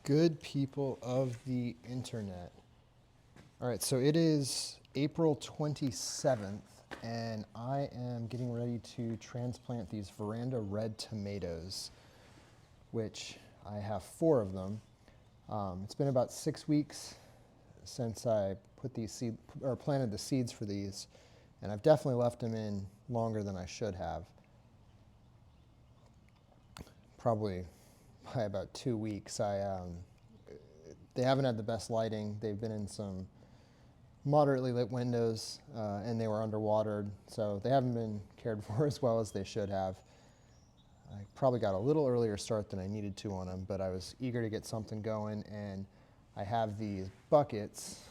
Good people of the internet. All right, so it is April 27th, and I am getting ready to transplant these Veranda Red tomatoes, which I have 4 of them. It's been about 6 weeks since I put these planted the seeds for these, and I've definitely left them in longer than I should have. Probably by about 2 weeks. They haven't had the best lighting. They've been in some moderately lit windows, and they were underwatered, so they haven't been cared for as well as they should have. I probably got a little earlier start than I needed to on them, but I was eager to get something going, and I have these buckets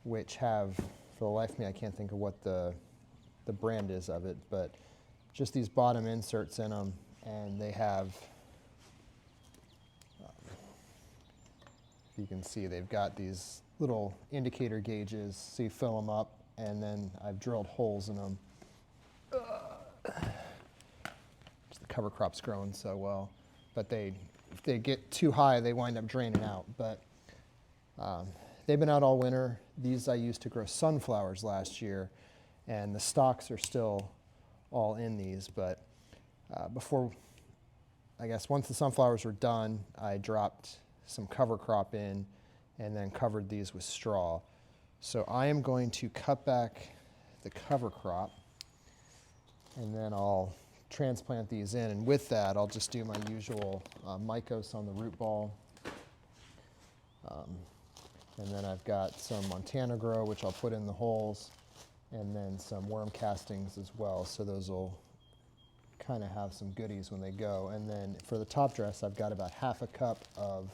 which have, for the life of me, I can't think of what the brand is of it, but just these bottom inserts in them, and they have, you can see they've got these little indicator gauges, so you fill them up, and then I've drilled holes in them. The cover crop's growing so well, but if they get too high, they wind up draining out. But they've been out all winter. These I used to grow sunflowers last year, and the stalks are still all in these, but before, I guess once the sunflowers were done, I dropped some cover crop in and then covered these with straw. So I am going to cut back the cover crop, and then I'll transplant these in, and with that I'll just do my usual mycos on the root ball, and then I've got some Montana Grow which I'll put in the holes, and then some worm castings as well, so those will kind of have some goodies when they go. And then for the top dress, I've got about half a cup of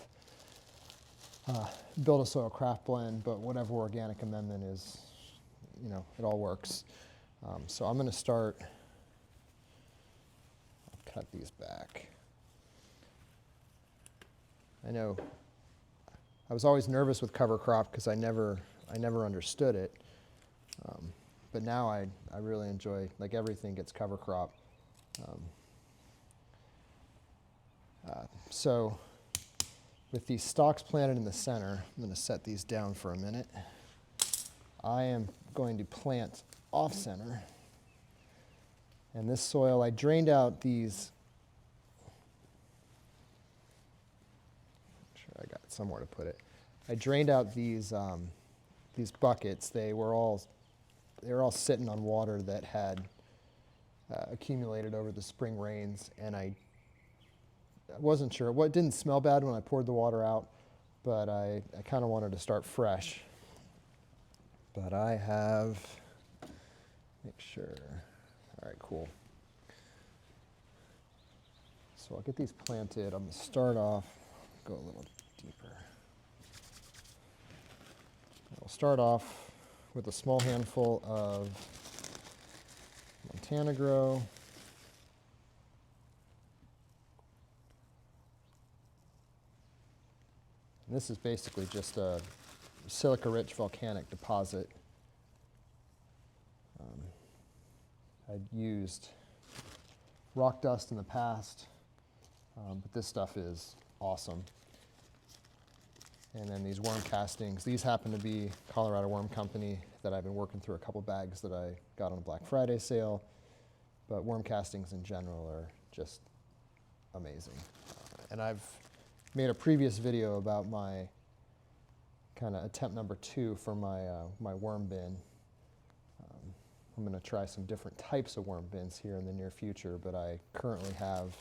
Build a Soil Craft Blend, but whatever organic amendment is, it all works. So I'm going to start, I'll cut these back. I know I was always nervous with cover crop because I never understood it, but now I really enjoy, like, everything gets cover crop. So with these stalks planted in the center, I'm going to set these down for a minute. I am going to plant off center. And this soil, I drained out these, I'm sure I got somewhere to put it. I drained out these buckets. They were all sitting on water that had accumulated over the spring rains, and I wasn't sure. It didn't smell bad when I poured the water out, but I kind of wanted to start fresh. But I have, make sure, all right, cool. So I'll get these planted. I'm going to start off, go a little deeper. I'll start off with a small handful of Montana Grow. And this is basically just a silica-rich volcanic deposit. I'd used rock dust in the past, but this stuff is awesome. And then these worm castings, these happen to be Colorado Worm Company that I've been working through a couple bags that I got on a Black Friday sale. But worm castings in general are just amazing. And I've made a previous video about my kind of attempt number 2 for my worm bin. I'm going to try some different types of worm bins here in the near future, but I currently have,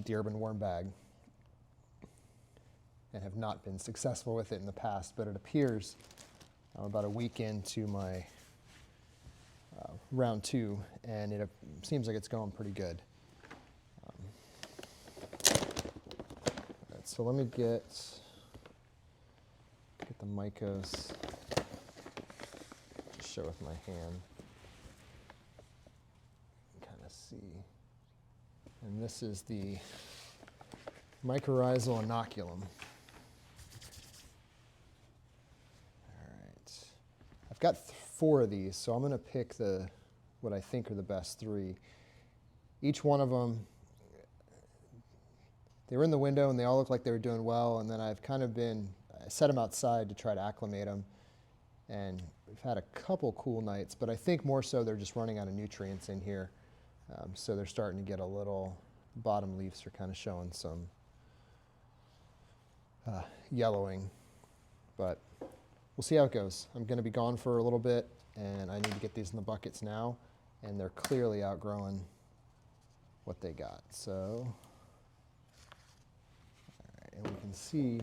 the Urban Worm Bag, and have not been successful with it in the past, but it appears I'm about a week into my round 2, and it seems like it's going pretty good. So let me get the mycos, show with my hand, kind of see. And this is the mycorrhizal inoculum. All right, I've got 4 of these, so I'm going to pick what I think are the best 3. Each one of them, they were in the window and they all looked like they were doing well. And then I set them outside to try to acclimate them. And we've had a couple cool nights, but I think more so they're just running out of nutrients in here. So they're starting to get a little, bottom leaves are kind of showing some yellowing, but we'll see how it goes. I'm going to be gone for a little bit, and I need to get these in the buckets now, and they're clearly outgrowing what they got. So, all right, and we can see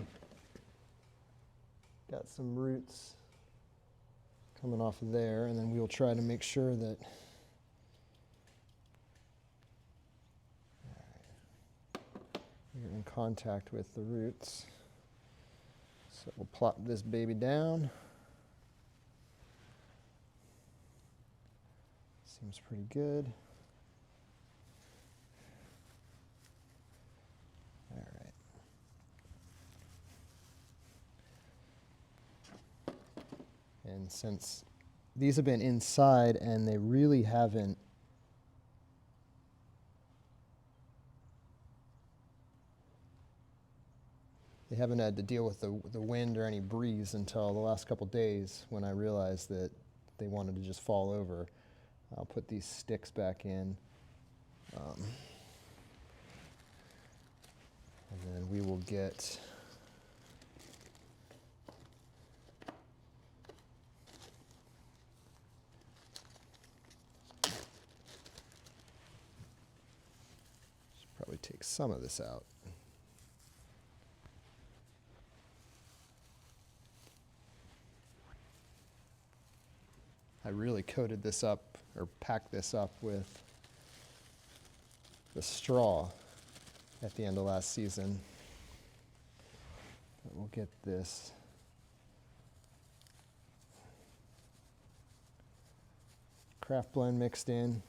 got some roots coming off of there, and then we'll try to make sure that you're in contact with the roots. So we'll plop this baby down. Seems pretty good. All right. And since these have been inside and they really haven't had to deal with the wind or any breeze until the last couple days when I realized that they wanted to just fall over. I'll put these sticks back in. And then we will get should probably take some of this out. I really coated this up, or packed this up with the straw at the end of last season. But we'll get this craft blend mixed in.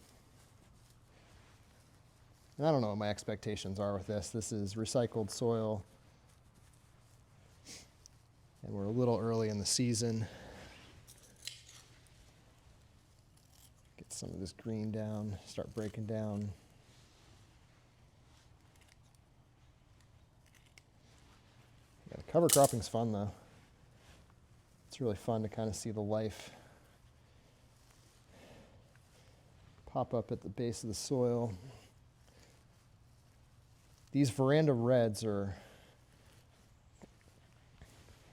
And I don't know what my expectations are with this. This is recycled soil, and we're a little early in the season. Get some of this green down, start breaking down. Yeah, the cover cropping's fun though. It's really fun to kind of see the life pop up at the base of the soil. These Veranda Reds are,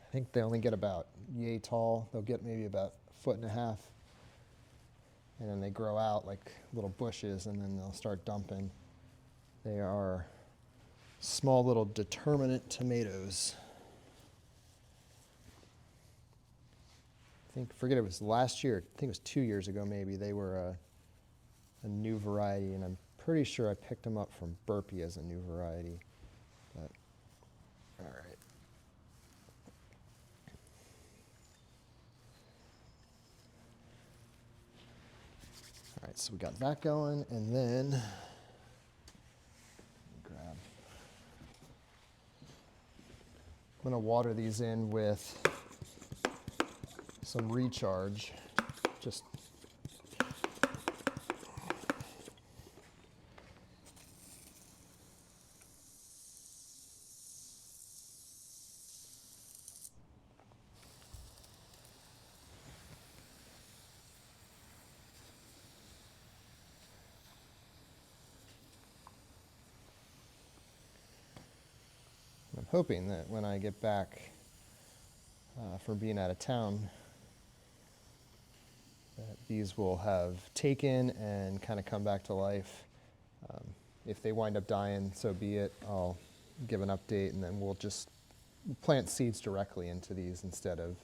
I think they only get about yay tall. They'll get maybe about 1.5 feet. And then they grow out like little bushes, and then they'll start dumping. They are small little determinate tomatoes. I forget it was last year, I think it was 2 years ago maybe, they were a new variety, and I'm pretty sure I picked them up from Burpee as a new variety. But, all right. All right, so we got that going, and then grab. I'm going to water these in with some recharge. Just I'm hoping that when I get back from being out of town, that these will have taken and kind of come back to life. If they wind up dying, so be it. I'll give an update, and then we'll just plant seeds directly into these instead of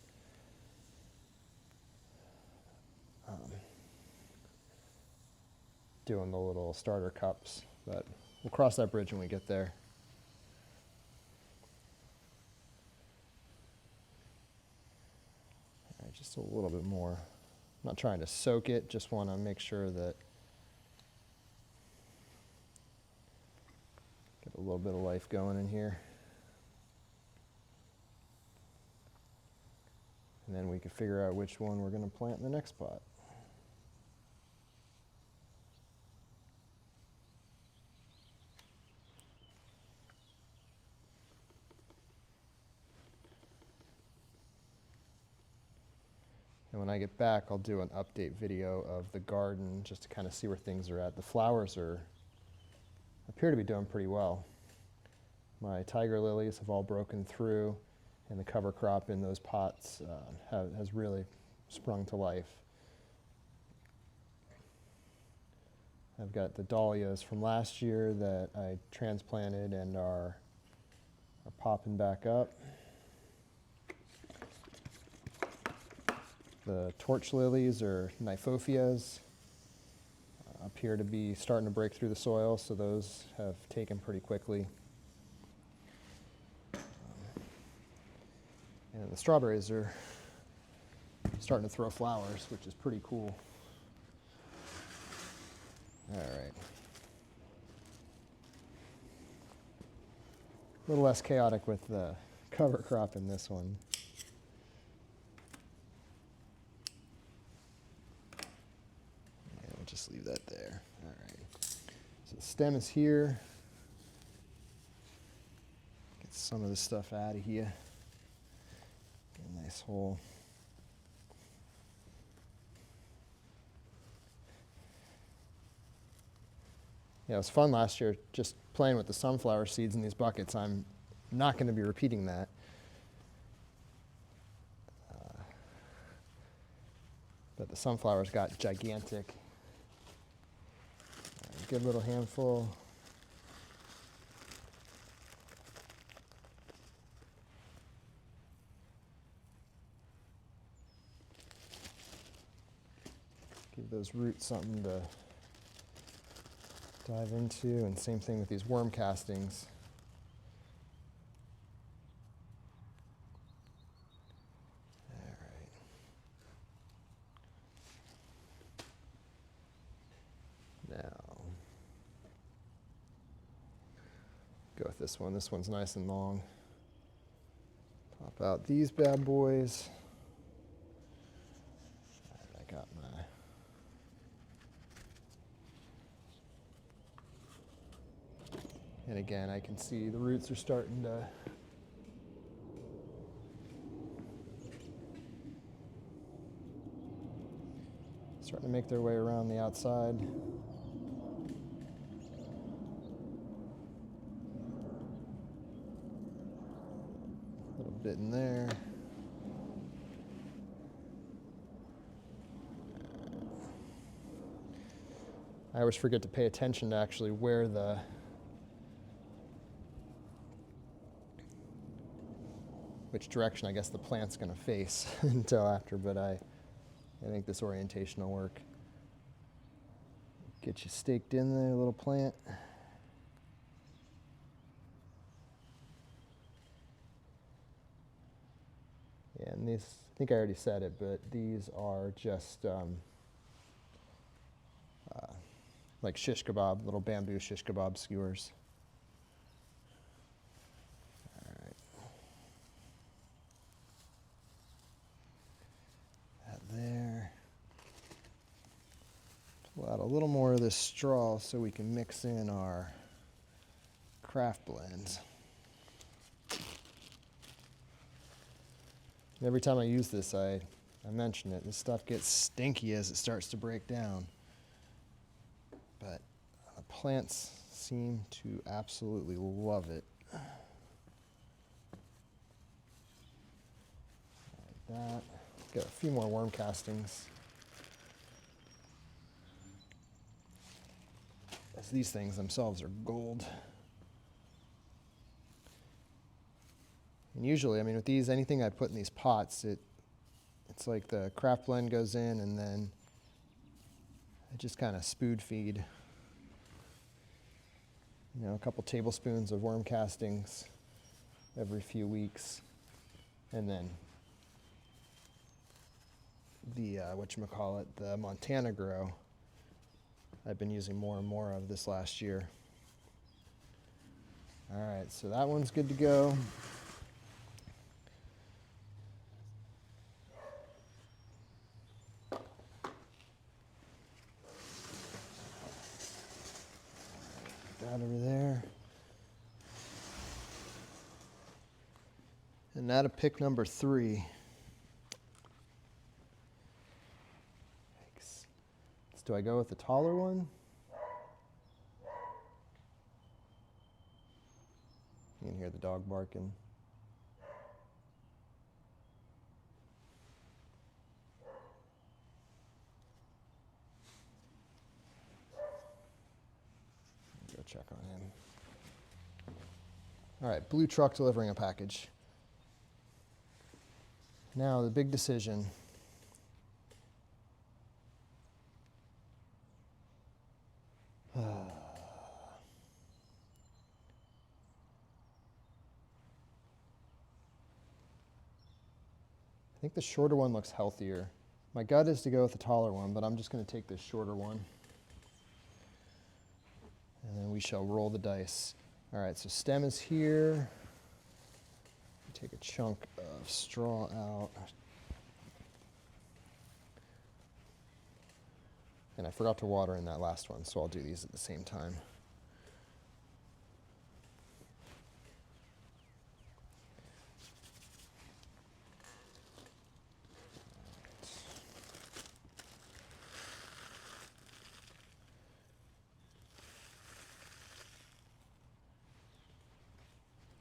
doing the little starter cups. But we'll cross that bridge when we get there. All right, just a little bit more. I'm not trying to soak it, just want to make sure that get a little bit of life going in here. And then we can figure out which one we're going to plant in the next pot. And when I get back, I'll do an update video of the garden just to kind of see where things are at. The flowers appear to be doing pretty well. My tiger lilies have all broken through, and the cover crop in those pots has really sprung to life. I've got the dahlias from last year that I transplanted and are popping back up. The torch lilies, or nymphophias, appear to be starting to break through the soil, so those have taken pretty quickly. And the strawberries are starting to throw flowers, which is pretty cool. All right. A little less chaotic with the cover crop in this one. And we'll just leave that there. All right. So the stem is here. Get some of this stuff out of here. Get a nice hole. Yeah, it was fun last year just playing with the sunflower seeds in these buckets. I'm not going to be repeating that. But the sunflowers got gigantic. Good little handful. Give those roots something to dive into, and same thing with these worm castings. All right. Now, go with this one. This one's nice and long. Pop out these bad boys. All right, I got my And again, I can see the roots are starting to make their way around the outside. A little bit in there. I always forget to pay attention to actually where which direction I guess the plant's going to face until after, but I think this orientation will work. Get you staked in there, little plant. Yeah, and these, I think I already said it, but these are just like shish kebab, little bamboo shish kebab skewers. There. Pull out a little more of this straw so we can mix in our craft blends. Every time I use this, I mention it. This stuff gets stinky as it starts to break down. But the plants seem to absolutely love it. Like that. Got a few more worm castings. As these things themselves are gold. And usually, I mean, with these, anything I put in these pots, it's like the craft blend goes in, and then I just kind of spoon feed, you know, a couple tablespoons of worm castings every few weeks, and then the whatchamacallit, the Montana Grow, I've been using more and more of this last year. All right, so that one's good to go. That over there. And now to pick number 3. Do I go with the taller one? You can hear the dog barking. Go check on him. All right, blue truck delivering a package. Now the big decision. I think the shorter one looks healthier. My gut is to go with the taller one, but I'm just going to take this shorter one. And then we shall roll the dice. All right, so stem is here. Take a chunk of straw out. And I forgot to water in that last one, so I'll do these at the same time.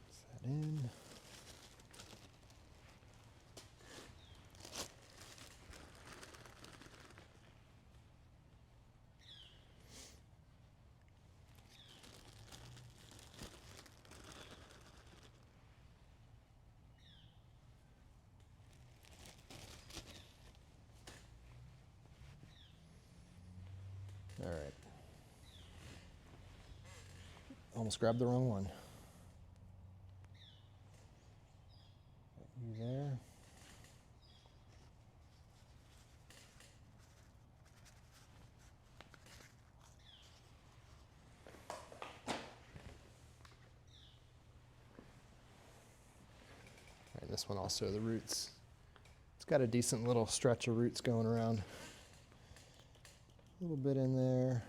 Put that in. All right. Almost grabbed the wrong one. You there? All right, this one also, the roots. It's got a decent little stretch of roots going around. A little bit in there,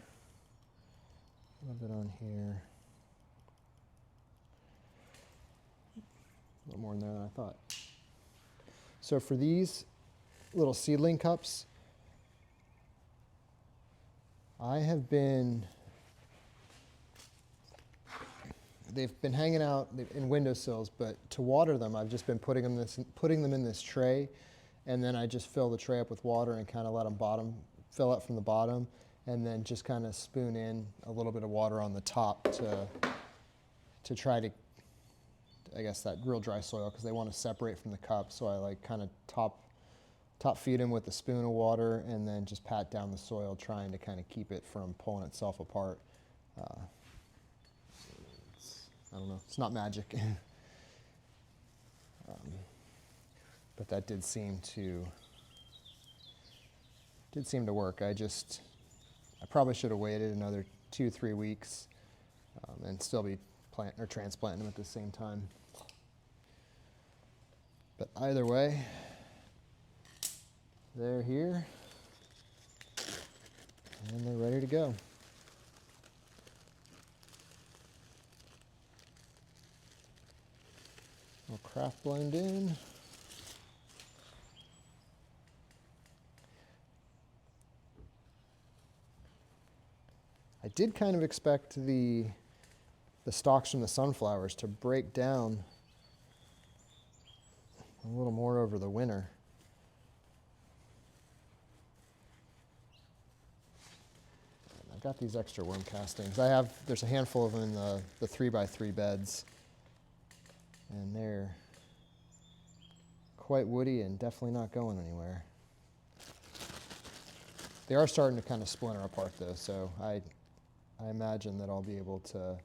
a little bit on here. A little more in there than I thought. So for these little seedling cups, they've been hanging out in windowsills, but to water them, I've just been putting them in this tray, and then I just fill the tray up with water and kind of let them fill up from the bottom, and then just kind of spoon in a little bit of water on the top to try to, I guess, that real dry soil, because they want to separate from the cup. So I like kind of top feed them with a spoon of water and then just pat down the soil, trying to kind of keep it from pulling itself apart. I don't know, it's not magic. But that did seem to work. I probably should have waited another 2-3 weeks and still be transplanting them at the same time. But either way, they're here and they're ready to go. We'll craft blend in. I did kind of expect the stalks from the sunflowers to break down a little more over the winter. And I've got these extra worm castings. There's a handful of them in the 3x3 beds, and they're quite woody and definitely not going anywhere. They are starting to kind of splinter apart though, so I imagine that I'll be able to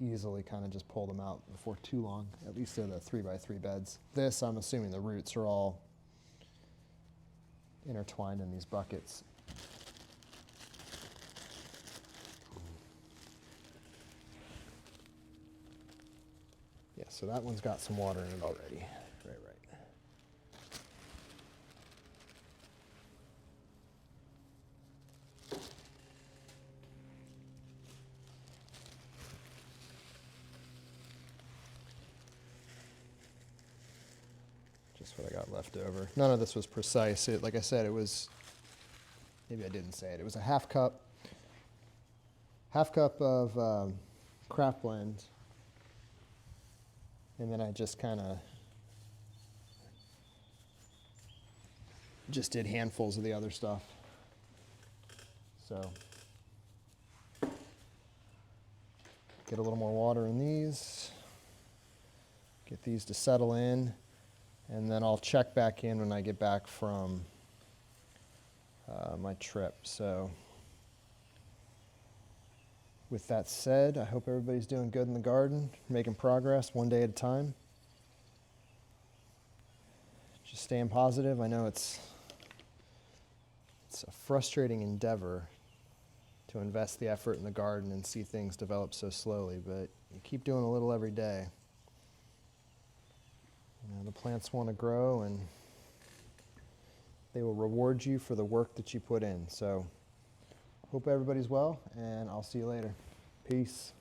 easily kind of just pull them out before too long, at least in the 3x3 beds. This, I'm assuming the roots are all intertwined in these buckets. Yeah, so that one's got some water in it already. Right. Just what I got left over. None of this was precise. Like I said, it was maybe I didn't say it. It was a half cup of craft blend, and then I just kind of just did handfuls of the other stuff. So get a little more water in these, get these to settle in, and then I'll check back in when I get back from my trip. So with that said, I hope everybody's doing good in the garden, making progress one day at a time. Just staying positive. I know it's a frustrating endeavor to invest the effort in the garden and see things develop so slowly, but you keep doing a little every day. You know, the plants want to grow, and they will reward you for the work that you put in. So hope everybody's well, and I'll see you later. Peace.